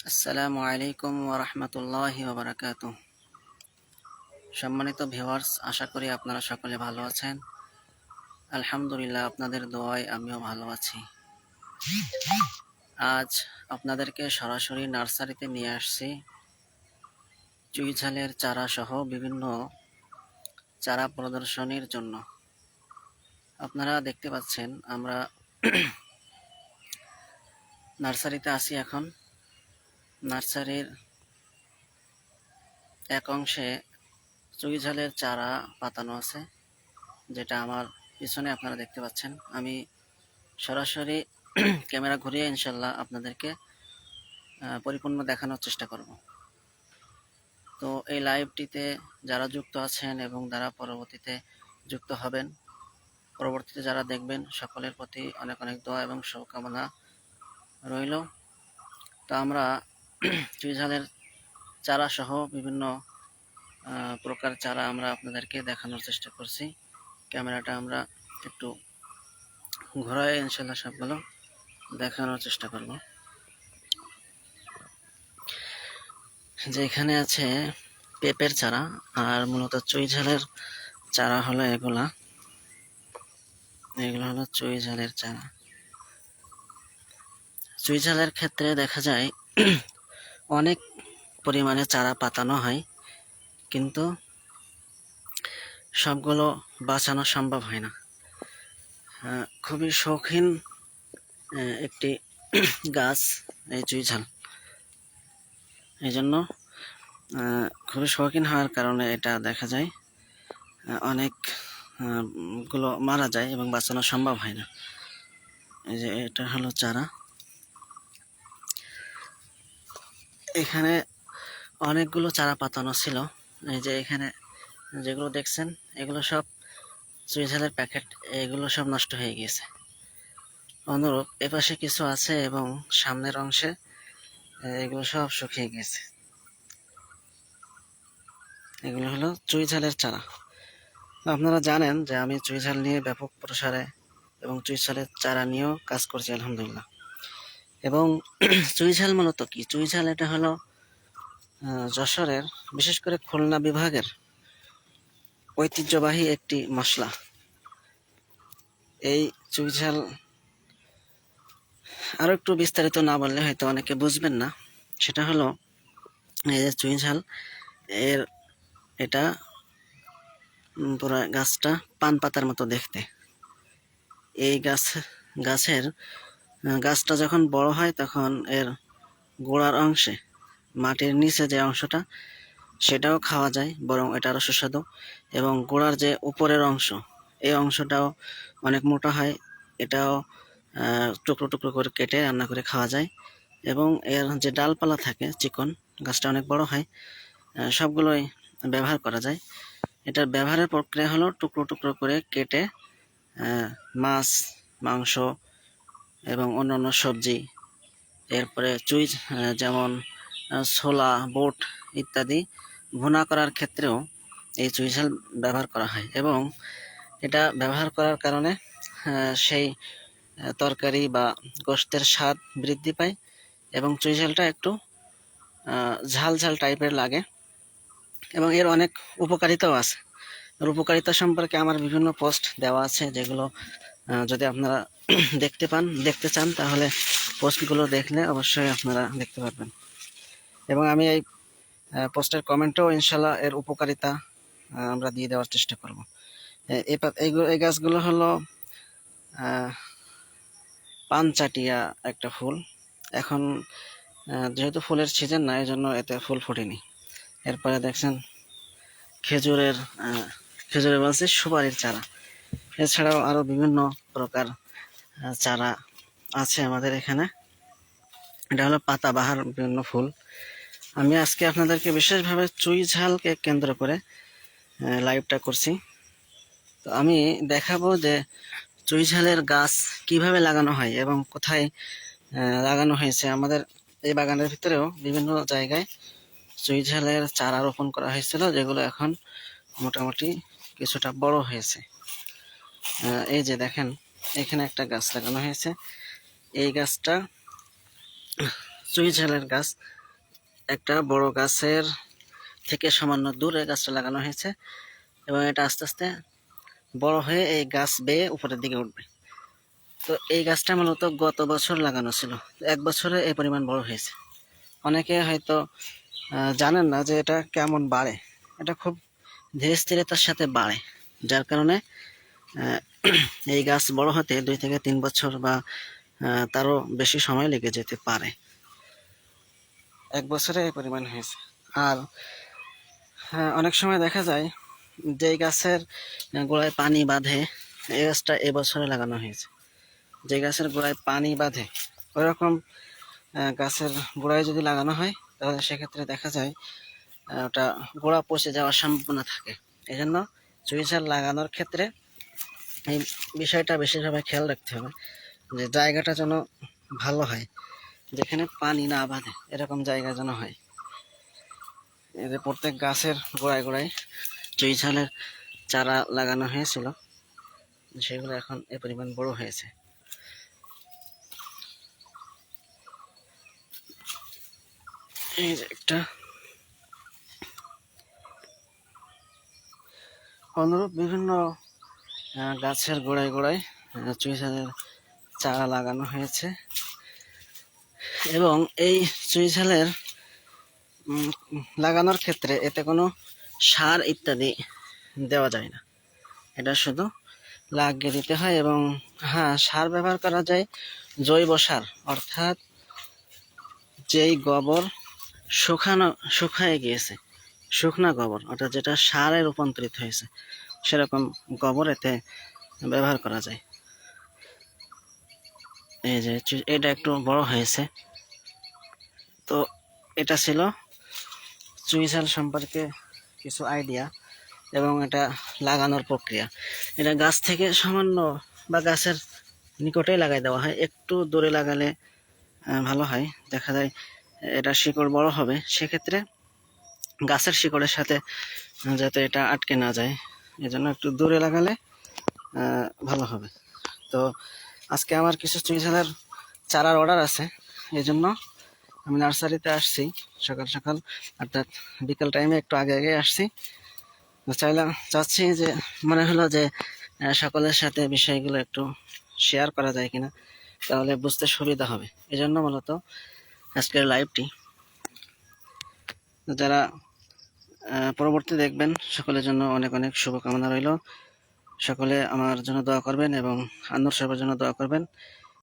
আসসালামু আলাইকুম ওয়া রাহমাতুল্লাহি ওয়া বারাকাতুহু। সম্মানিত ভিউয়ার্স, আশা করি আপনারা সকলে ভালো আছেন। আলহামদুলিল্লাহ, আপনাদের দোয়ায় আমিও ভালো আছি। আজ আপনাদেরকে সরাসরি নার্সারিতে নিয়ে আসছি চুই ঝালের চারা সহ বিভিন্ন চারা প্রদর্শনীর জন্য। আপনারা দেখতে পাচ্ছেন আমরা নার্সারিতে আছি এখন। নার্সারির এক অংশে চুই ঝালের চারা পাতানো আছে, যেটা আমার পিছনে আপনারা দেখতে পাচ্ছেন। আমি সরাসরি ক্যামেরা ঘুরিয়ে ইনশাল্লাহ আপনাদেরকে পরিপূর্ণ দেখানোর চেষ্টা করব। তো এই লাইভটিতে যারা যুক্ত আছেন এবং যারা পরবর্তীতে যুক্ত হবেন, পরবর্তীতে যারা দেখবেন, সকলের প্রতি অনেক অনেক দোয়া এবং শুভকামনা রইল। তো আমরা চুই ঝালের চারা সহ বিভিন্ন প্রকার চারা আমরা আপনাদেরকে দেখানোর চেষ্টা করছি। ক্যামেরাটা আমরা একটু ঘোরায় ইনশাল্লাহ সবগুলো দেখানোর চেষ্টা করব। যে এখানে আছে পেঁপের চারা, আর মূলত চুই ঝালের চারা হলো এগুলো হলো চুই ঝালের চারা। চুই ঝালের ক্ষেত্রে দেখা যায় অনেক পরিমাণে চারা পাতানো হয়, কিন্তু সবগুলো বাঁচানো সম্ভব হয় না। খুবই শৌখিন একটি গাছ এই চুই ঝাল। এই জন্য খুবই শৌখিন হওয়ার কারণে এটা দেখা যায় অনেক গুলো মারা যায় এবং বাঁচানো সম্ভব হয় না। এই যে এটা হলো চারা। এখানে অনেকগুলো চারা পাতানো ছিল। এই যে এখানে যেগুলো দেখছেন এগুলো সব চুই ঝালের প্যাকেট, এগুলো সব নষ্ট হয়ে গিয়েছে। অনুরূপ এপাশে কিছু আছে এবং সামনের অংশে এগুলো সব শুকিয়ে গেছে। এগুলো হলো চুই ঝালের চারা। আপনারা জানেন যে আমি চুই ঝাল নিয়ে ব্যাপক প্রসারে এবং চুই ঝালের চারা নিয়েও কাজ করছি আলহামদুলিল্লাহ। এবং চুই ঝাল মূলত কি? চুই ঝাল এটা হলো যশোরের, বিশেষ করে খুলনা বিভাগের ঐতিহ্যবাহী একটি মশলা। এই চুই ঝাল আরো একটু বিস্তারিত না বললে হয়তো অনেকে বুঝবেন না। সেটা হলো এই যে চুই ঝাল, এর এটা পুরো গাছটা পান পাতার মতো দেখতে। এই গাছের গাছটা যখন বড় হয় তখন এর গোড়ার অংশে, মাটির নিচে যে অংশটা, সেটাও খাওয়া যায়, বরং এটা আরো সুস্বাদু। এবং গোড়ার যে উপরের অংশ, এই অংশটাও অনেক মোটা হয়, এটাও টুকরো টুকরো করে কেটে রান্না করে খাওয়া যায়। এবং এর যে ডালপালা থাকে চিকন, গাছটা অনেক বড় হয়, সবগুলোই ব্যবহার করা যায়। এটার ব্যবহারের প্রক্রিয়া হলো টুকরো টুকরো করে কেটে মাছ, মাংস এবং অন্যান্য সবজি, এরপরে চুই যেমন ছোলা, বুট ইত্যাদি ভুনা করার ক্ষেত্রেও এই চুই ঝাল ব্যবহার করা হয়। এবং এটা ব্যবহার করার কারণে সেই তরকারি বা গোশতের স্বাদ বৃদ্ধি পায় এবং চুই ঝালটা একটু ঝাল ঝাল টাইপের লাগে। এবং এর অনেক উপকারিতাও আছে। এর উপকারিতা সম্পর্কে আমার বিভিন্ন পোস্ট দেওয়া আছে, যেগুলো যদি আপনারা দেখতে চান তাহলে পোস্টগুলো দেখলে অবশ্যই আপনারা দেখতে পারবেন। এবং আমি এই পোস্টের কমেন্টেও ইনশাল্লাহ এর উপকারিতা আমরা দিয়ে দেওয়ার চেষ্টা করব। এই গাছগুলো হলো পানচাটিয়া একটা ফুল। এখন যেহেতু ফুলের সিজন না, এই জন্য এতে ফুল ফোটেনি। এরপরে দেখছেন খেজুরের বলছে সুপারির চারা। এছাড়াও আরো বিভিন্ন প্রকার চারা আছে আমাদের এখানে। এটা হলো পাতাবাহার বিভিন্ন ফুল। আমি আজকে আপনাদেরকে বিশেষভাবে চুই ঝালকে কেন্দ্র করে লাইভটা করছি। তো আমি দেখাবো যে চুই ঝালের গাছ কিভাবে লাগানো হয় এবং কোথায় লাগানো হয়েছে। আমাদের এই বাগানের ভিতরেও বিভিন্ন জায়গায় চুই ঝালের চারা রোপণ করা হয়েছিল, যেগুলো এখন মোটামুটি কিছুটা বড় হয়েছে। এই যে দেখেন, এখানে একটা গাছ লাগানো হয়েছে। এই গাছটা চুই ঝালের গাছ একটা বড় গাছের থেকে সামান্য দূরে গাছটা লাগানো হয়েছে এবং এটা আস্তে আস্তে বড় হয়ে এই গাছ বেয়ে উপরের দিকে উঠবে। তো এই গাছটা মূলত গত বছর লাগানো ছিল, 1 বছরে এই পরিমাণ বড় হয়েছে। অনেকে হয়তো জানেন না যে এটা কেমন বাড়ে। এটা খুব ধীরে স্থিরতার সাথে বাড়ে, যার কারণে এই গাছ বড় হতে 2 থেকে 3 বছর বা তারও বেশি সময় লেগে যেতে পারে। 1 বছরে এই পরিমাণ হয়েছে। আর অনেক সময় দেখা যায় যে গাছের গোড়ায় পানি বাঁধে, এই গাছটা এবছরে লাগানো হয়েছে। যে গাছের গোড়ায় পানি বাঁধে ওইরকম গাছের গোড়ায় যদি লাগানো হয় তাহলে সেক্ষেত্রে দেখা যায় ওটা গোড়া পচে যাওয়ার সম্ভাবনা থাকে। এই জন্য চুই ঝাল লাগানোর ক্ষেত্রে এই বিষয়টা বিশেষভাবে খেয়াল রাখতে হবে যে জায়গাটা যেন ভালো হয়, যেখানে পানি না বাঁধে এরকম জায়গা যেন হয়। এদের প্রত্যেক গাছের গোড়ায় গোড়ায় চুই ঝালের চারা লাগানো হয়েছিল, সেগুলো এখন এ পরিমাণ বড় হয়েছে। এই যে একটা অনুরূপ বিভিন্ন গাছের গোড়ায় গোড়ায় চুই ঝালের চারা লাগানো হয়েছে এবং এই চুই ঝালের লাগানোর ক্ষেত্রে এতে কোনো সার ইত্যাদি দেওয়া যায় না, এটা শুধু লাগিয়ে দিতে হয়। এবং হ্যাঁ, সার ব্যবহার করা যায় জৈব সার, অর্থাৎ যেই গোবর শুকায় গিয়েছে, শুকনা গোবর, অর্থাৎ যেটা সারে রূপান্তরিত হয়েছে সেরকম গোবর এতে ব্যবহার করা যায়। এই যে এটা একটু বড় হয়েছে। তো এটা ছিল চুই ঝাল সম্পর্কে কিছু আইডিয়া এবং এটা লাগানোর প্রক্রিয়া। এটা গাছ থেকে সামান্য বা গাছের নিকটেই লাগাই দেওয়া হয়, একটু দূরে লাগালে ভালো হয়। দেখা যায় এটা শিকড় বড় হবে, সেক্ষেত্রে গাছের শিকড়ের সাথে যাতে এটা আটকে না যায় এজন্য একটু দূরে লাগালে ভালো হবে। তো আজকে আমার কিছু চুই ঝালের চারার অর্ডার আছে, এই জন্য আমি নার্সারিতে আসছি সকাল সকাল, অর্থাৎ বিকেল টাইমে একটু আগে আগে আসছি। চাচ্ছি যে মনে হলো যে সকলের সাথে বিষয়গুলো একটু শেয়ার করা যায় কিনা, তাহলে বুঝতে সুবিধা হবে। এই জন্য মূলত আজকের লাইভটি। যারা পরবর্তী দেখবেন সকলের জন্য অনেক অনেক শুভকামনা রইল। সকলে আমার জন্য দোয়া করবেন এবং আন্নুর সবার জন্য দোয়া করবেন।